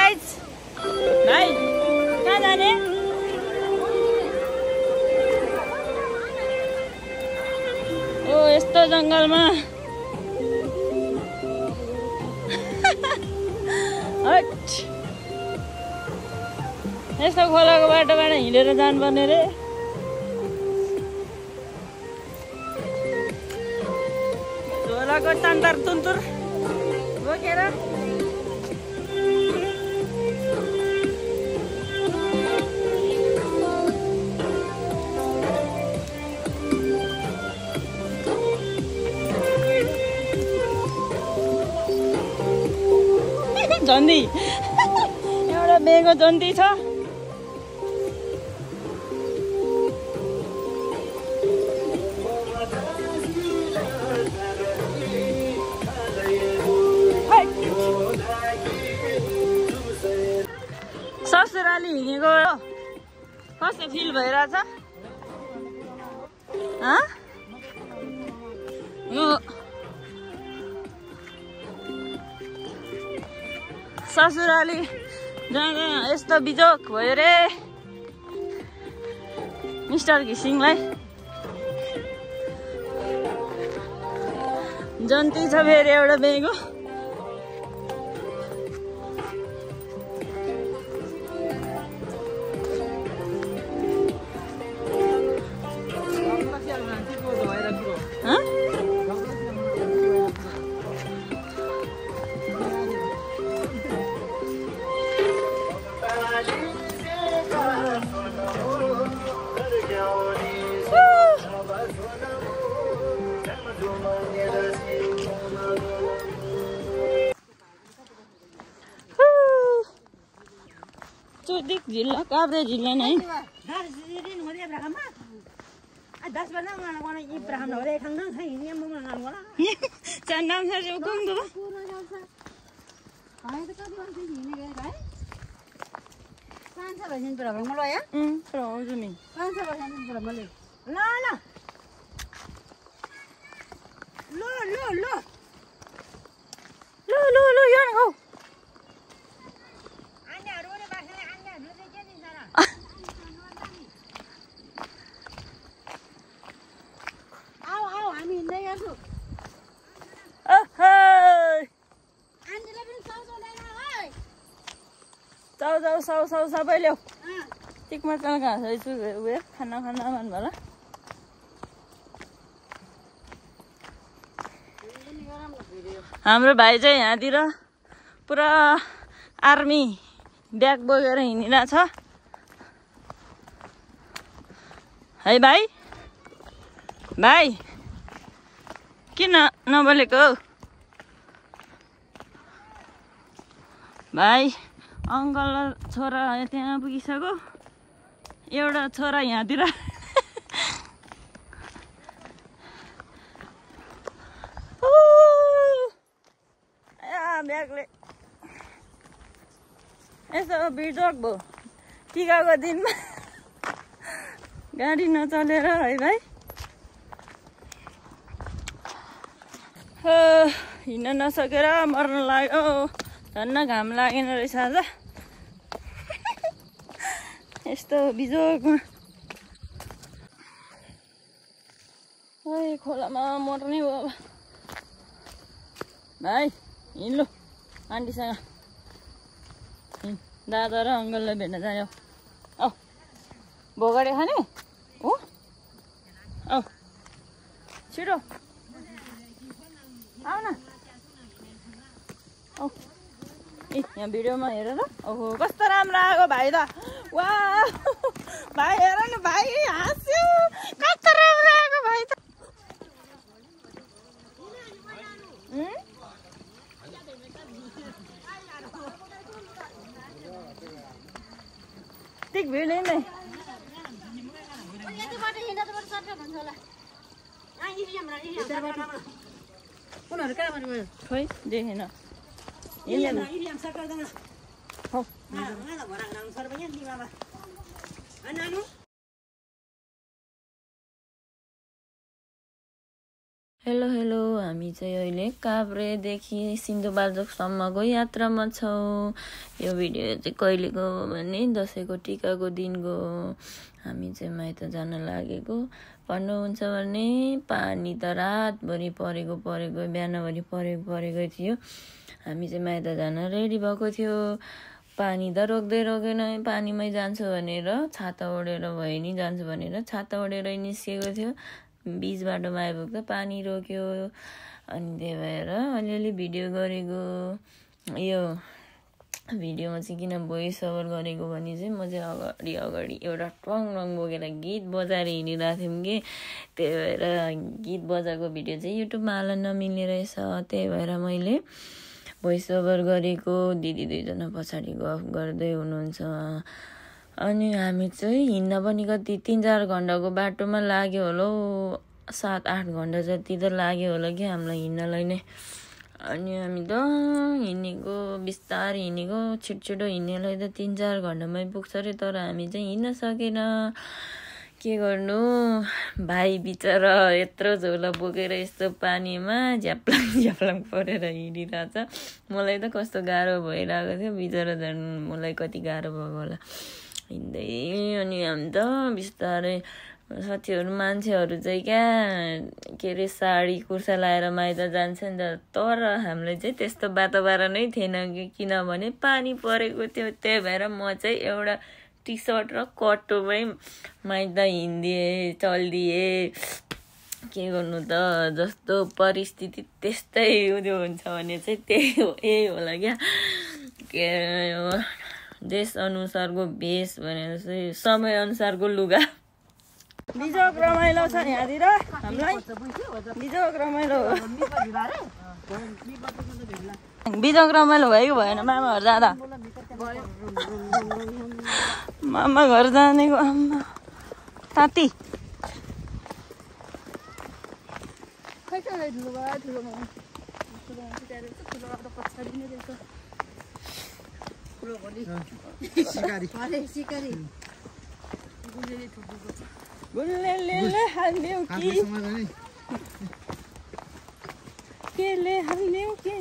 Guys भाइ कहाँ जाने ओ यस्तो जङ्गलमा यस्तो खोलाको बाटोबाट हिँडेर जानुपर्ने रे झोलाको टन्टर तुन्तुर बोकेर झन्डी एउटा बेगो जन्ती छ ससुराली हिँडेको कस्तो फिल भइरहेछ यो ससुराली जाँदा यस्तो बिजोक भयो रे मिस्टर घिसिङलाई जन्ती छ फेरि एउटा बेगो चुदिक जिल्ला काभ्रे जिल्ला नै चन्दाम सर कुंदु साउ सबै ल्याऊ टिक मचाल घाँस उयो खाना मन होला हाम्रो भाइ चाहिँ यहाँतिर पुरा आर्मी ब्याग बोकेर हिँडिरहेछ है भाइ किन नबोलेको भाइ अङ्कल र छोरा त्यहाँ पुगिसक्यो एउटा छोरा यहाँतिर ब्यागले यसो बिर्जोक भयो टिकाको दिनमा गाडी नचलेर है भाइ हिँड्न नसकेर मर्न लाग्यो धन्न घाम लागेन रहेछ आज यस्तो बिजोकमा खोलामा मर्ने हो अब भाइ हिँड्लु आन्टीसँग दादा र अङ्कललाई भेट्न जाने औ भोगडे खाने हो औ छिटो आऊ न औ यहाँ भिडियोमा हेर ल ओहो कस्तो राम्रो आएको भाइ त वा भाइ हेर न भाइ हाँस्यो कस्तो राम्रो आएको भाइ त टिक भिड नै खोइ देखेन हेलो हेलो, हामी चाहिँ अहिले काभ्रेदेखि सिन्धुपाल्चोकसम्मको यात्रामा छौँ। यो भिडियो चाहिँ कहिलेको भने दसैँको टिकाको दिनको हामी चाहिँ माइत जान लागेको। भन्नुहुन्छ भने पानी त रातभरि परेको बिहानभरि परेको थियो। हामी चाहिँ माइत जान रेडी भएको थियो। पानी त रोक्दैन, पानीमै जान्छु भनेर छाता ओढेर भए नि जान्छु भनेर छाता ओढेर निस्केको थियो। बीच बाटोमा आइपुग्दा पानी रोक्यो, अनि त्यही भएर अलिअलि भिडियो गरेको। यो भिडियोमा चाहिँ किन भोइस ओभर गरेको भने चाहिँ म चाहिँ अगाडि एउटा टङ बोकेर गीत बजाएर हिँडिरहेको थियौँ कि, त्यही भएर गीत बजाएको भिडियो चाहिँ युट्युबमा हाल्न नमिल्ने रहेछ। त्यही भएर मैले भोइस ओभर गरेको। दिदी दुईजना पछाडि गफ गर्दै हुनुहुन्छ। अनि हामी चाहिँ हिँड्न पनि कति 3-4 घन्टाको बाटोमा लाग्यो होला हौ, 7-8 घन्टा जति त लाग्यो होला कि हामीलाई हिँड्नलाई नै। अनि हामी त हिँडेको बिस्तारै हिँडेको, छिटो हिँड्नेलाई त 3-4 घन्टामै पुग्छ अरे, तर हामी चाहिँ हिँड्न सकेन। के गर्नु, भाइ बिचरा यत्रो झोला बोकेर यस्तो पानीमा झ्याप्लाङ परेर हिँडिरहेछ। मलाई त कस्तो गाह्रो भइरहेको थियो, बिचरा झन् मलाई कति गाह्रो भएको होला हिँड्दै। अनि हामी त बिस्तारै साथीहरू मान्छेहरू चाहिँ क्या के अरे साडी कुर्ता लाएर माइत जान्छ नि त, तर हामीलाई चाहिँ त्यस्तो वातावरण नै थिएन कि, किनभने पानी परेको थियो। त्यही भएर म चाहिँ एउटा टी सर्ट र कटोमै माइत हिँडिदिएँ, चलिदिएँ। के गर्नु त, जस्तो परिस्थिति त्यस्तै उयो हुन्छ भने चाहिँ यही होला क्या। के देश अनुसारको भेष भनेर चाहिँ समय अनुसारको लुगा। बिजोग रमाइलो छ यहाँतिर हामीलाई, बिजोग रमाइलो हो। बिजोग रमाइलो भयो कि भएन मामा घर जाँदा? मामा घर जानेको आम्मा ताती। गुल्लेले हाल्यौ कि केले हाल्यौ कि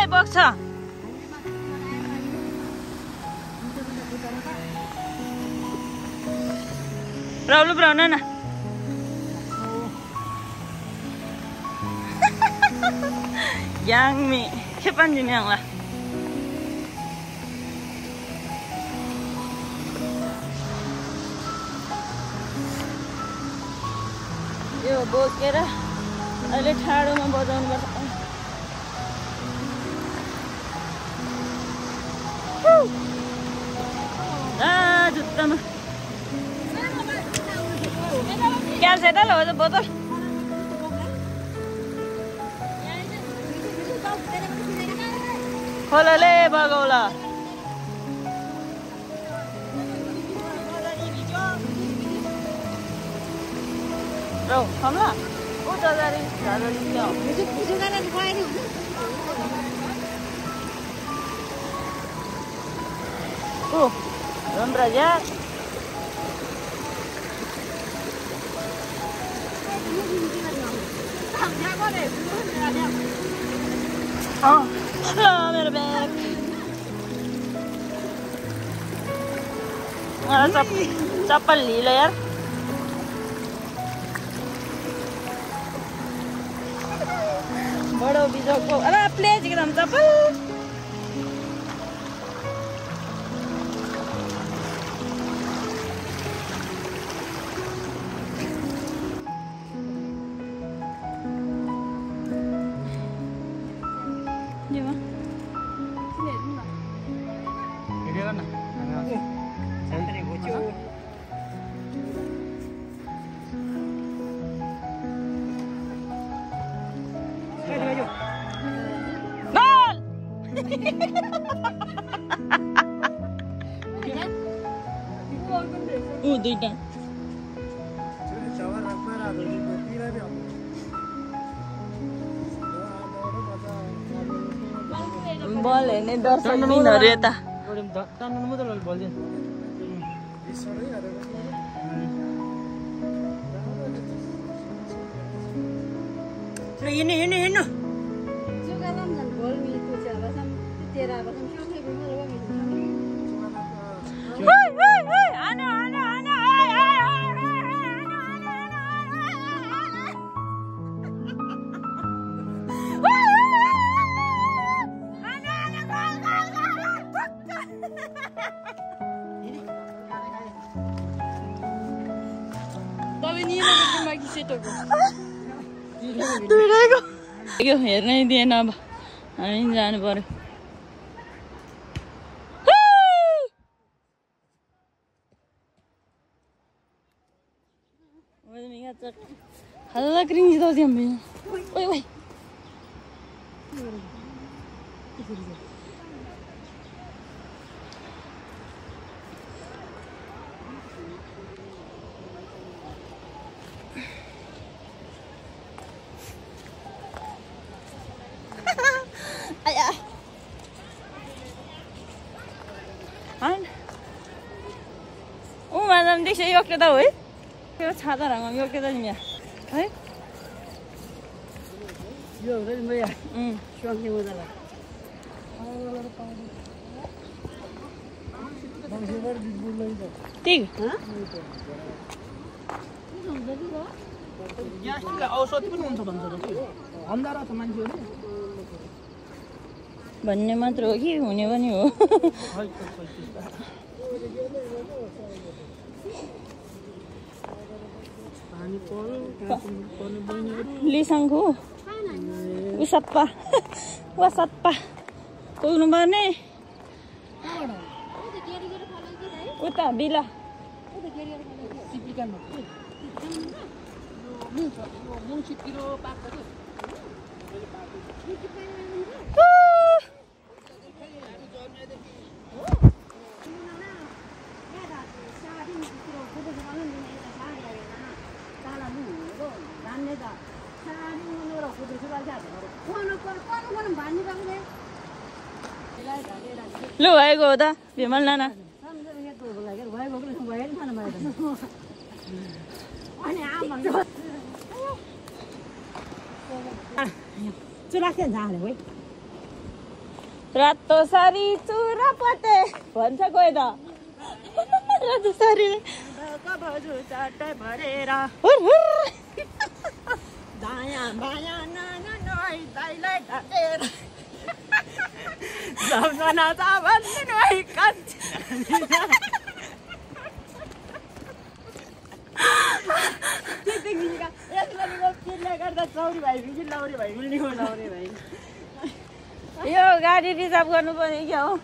बग्छ राउलु ब्राउन न याङमी खेपान्जी न्याङला यो बोकेर अहिले ठाडोमा बजाउनु पर्छ। जुत्तामा क्यालसेटल हो बोतल। खोलले बगाउला रौ हमला ओ जजारी झाडरी क्या ओ रमराजा मेरो ब्याग चप्पल ढिलो यार। बडो बिजोगको अरे प्लेज एकदम चप्पल ऊ दुईटा बल हेर्ने दर्शक दिनहरू यता हिँड्नु हेर्नै दिएन अब हामी जानु पर्यो हल्ला क्रिङ्गी त ओइ ओइ माझा देश योग्यता हो है त्यो छाता रङमा योग्यता नि है यो हो नि मैया सोङ्गे मजा लाग्छ ठीक ग्यासले औषधि पनि हुन्छ भन्छ त अन्धारो छ मान्छे हो भन्ने मात्र हो कि हुने पनि हो लिसाङको उसप्पा वसप्पा पुग्नु पर्ने उता बिला लु भएको हो त भिमल नाना रातो सारी चुरा पते भन्छ कोही त रातो सारी भरेर दायाँ बायाँ नाना नोइ दाइलाई ढाकेर सम्झना त भन्नु नोइ कच्छ त्यसले गर्दा चौरी भाइ भिजी लौरी भाइ मिल्ने हो लौरी भाइ यो गाडी रिजर्भ गर्नु पर्ने क्या हो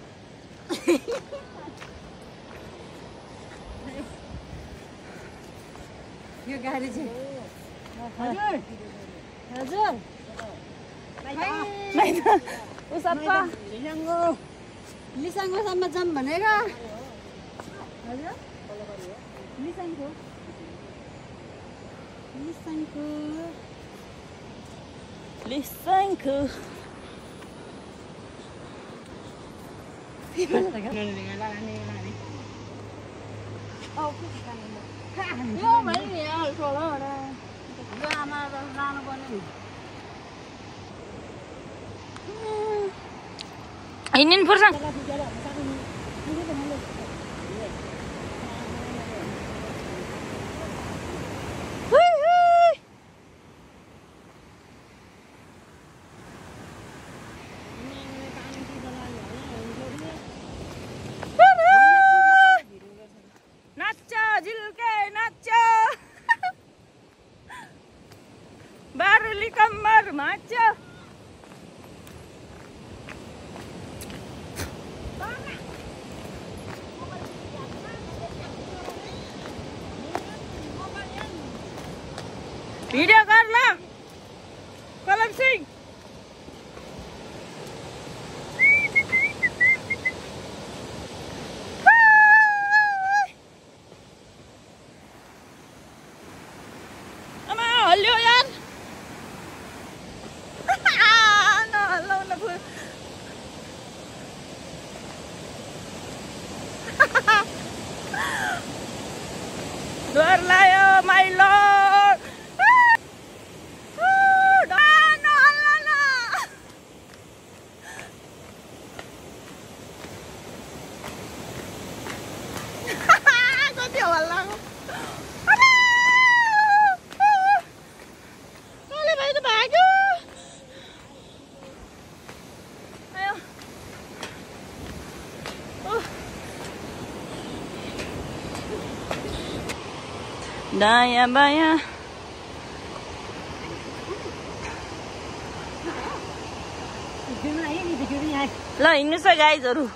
यो गाडी चाहिँ हजुर हजुर उसप्पा लिसाङसम्म जाऊँ भनेर हजुर लिसाङको हिँड्नु पर्छ बारुली कम्मर माच भिडियो कर ल कलम सिंह दायाँ बायाँ ल हिँड्नुहोस् है गाइजहरू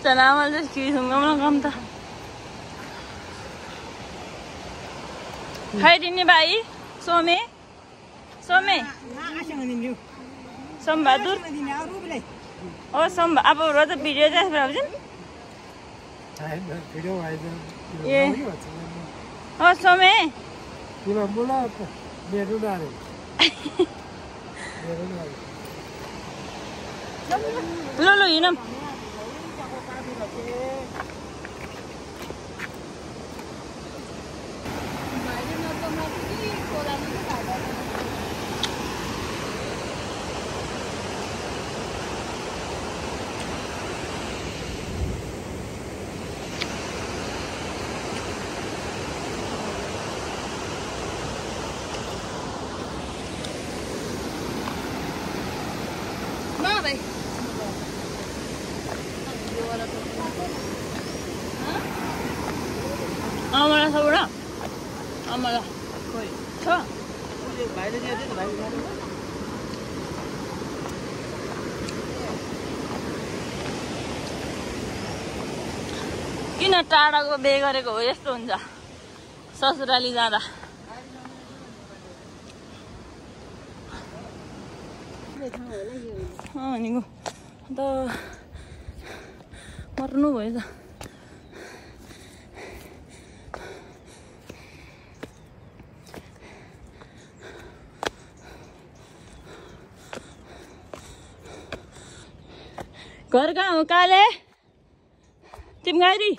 चलामल चाहिँ खिरसँग काम त खाइदिने भाइ सोमे सोमे सोमबहादुर ओ सोम अब रोज भिडियो चाहिँ भाउजन ए ओ सोमे ल ल हिँडौँ आमालाई छ बुढा आमालाई छ किन टाढाको बे गरेको हो यस्तो हुन्छ ससुराली जाँदा भनेको अन्त मर्नु भयो त घर कहाँ हो काले तिमी गाडी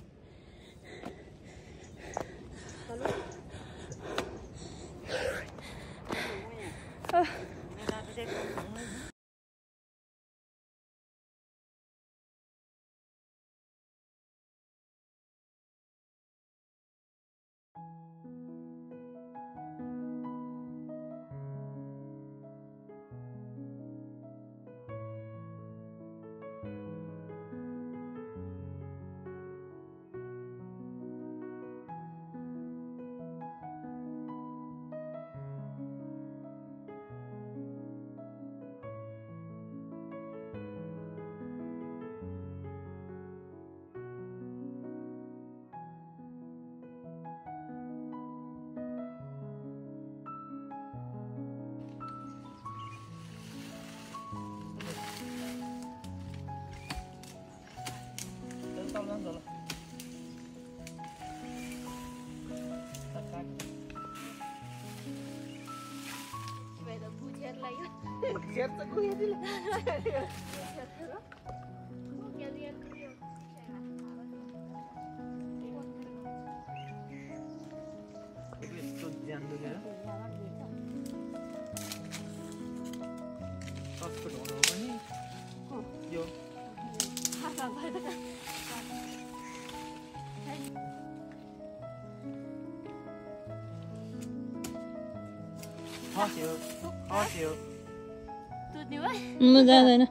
म जाँदैन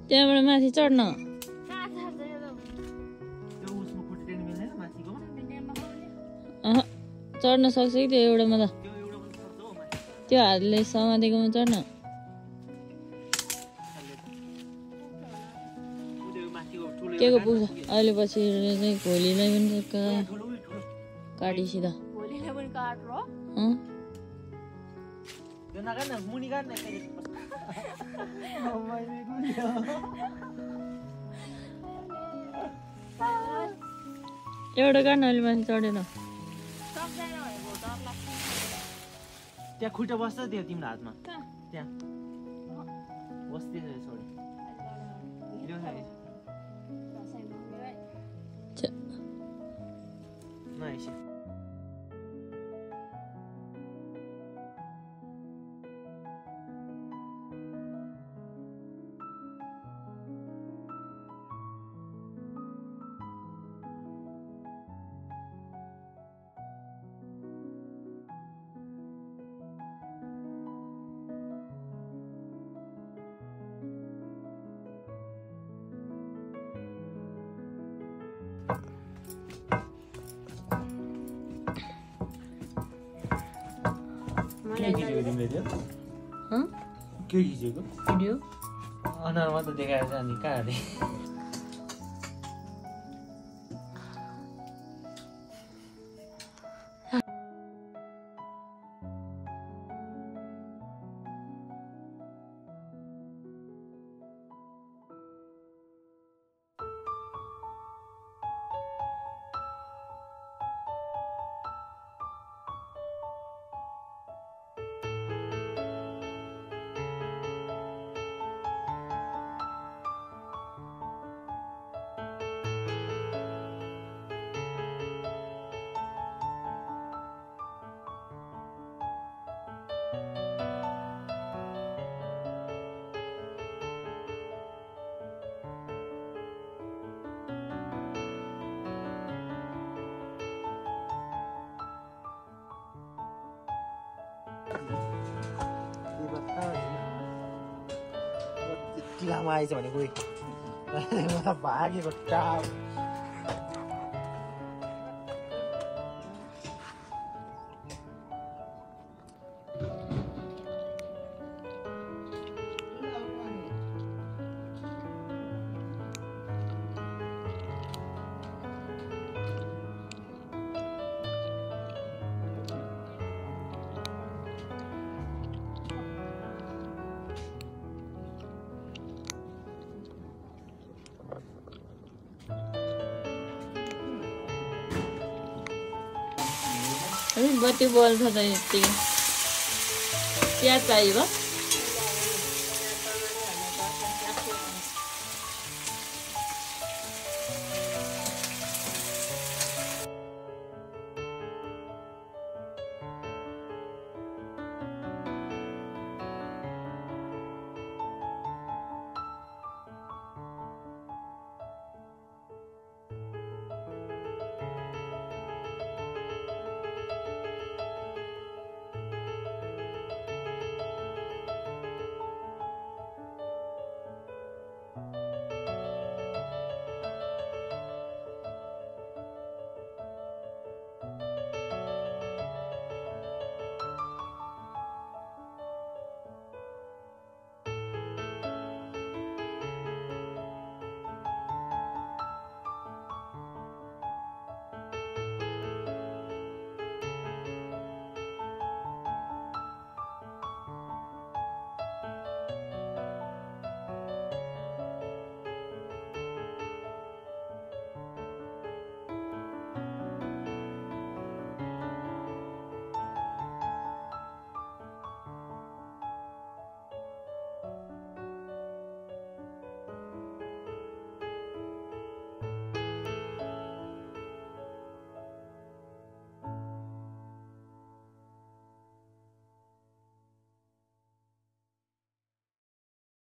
त्यहाँबाट माथि चढ्न चढ्न सक्छ कि त्यो एउटामा त त्यो हातले समातेकोमा चढ्न के को पुग्छ अहिले पछि चाहिँ भोलिलाई पनि काटी सिधा एउटा काट्न अहिले माथि चढेन त्यहाँ खुट्टा बस्छ त्यो तिम्रो हातमा त्यहाँ बस्दैन छोडी खिचेको तिमीले त्यो के खिचेको भिडियो अनुहार मात्र देखाएर चाहिँ अनि कहाँ अरे यति लामो आएछ भने कोही म त भागेको टाप बत्ती बल्छ त यति प्याज चाहियो